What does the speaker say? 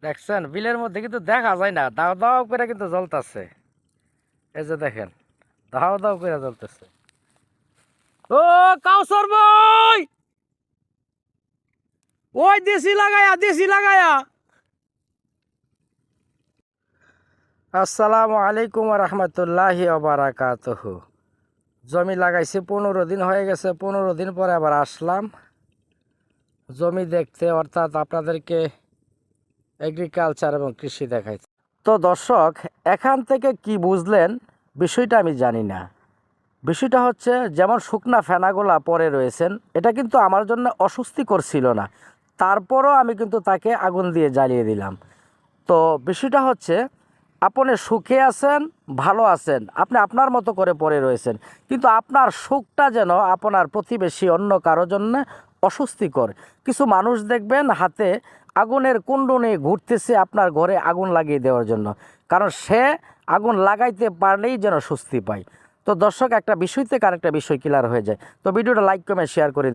দেখছেন বিলের মধ্যে কিন্তু দেখা যায় না, দাও দাও করে কিন্তু জ্বলতেছে। এই যে দেখেন, দাও দাও করে জ্বলতেছে। ও কাউসার ভাই, ওই দেশি লাগায়া, দেশি লাগায়া। আসসালামু আলাইকুম রহমতুল্লাহি বারাকাতুহু। জমি লাগাইছি 15 দিন হয়ে গেছে, 15 দিন পরে আবার আসলাম জমি দেখতে, অর্থাৎ আপনাদেরকে এগ্রিকালচার এবং কৃষি দেখাইছে। তো দর্শক, এখান থেকে কি বুঝলেন বিষয়টা আমি জানি না। বিষয়টা হচ্ছে, যেমন শুকনা ফেনাগুলা পরে রয়েছেন, এটা কিন্তু আমার জন্য অস্বস্তিকর ছিল না, তারপরও আমি কিন্তু তাকে আগুন দিয়ে জ্বালিয়ে দিলাম। তো বিষয়টা হচ্ছে, আপনি সুখে আছেন, ভালো আছেন, আপনি আপনার মতো করে পড়ে রয়েছেন, কিন্তু আপনার সুখটা যেন আপনার প্রতিবেশী অন্য কারোর জন্য অস্বস্তিকর। কিছু মানুষ দেখবেন হাতে আগুনের কুণ্ড নিয়ে ঘুরতেছে আপনার ঘরে আগুন লাগিয়ে দেওয়ার জন্য, কারণ সে আগুন লাগাইতে পারলেই যেন স্বস্তি পায়। তো দর্শক, একটা বিষয় থেকে আরেকটা বিষয় ক্লিয়ার হয়ে যায়। তো ভিডিওটা লাইক কমেন্ট শেয়ার করে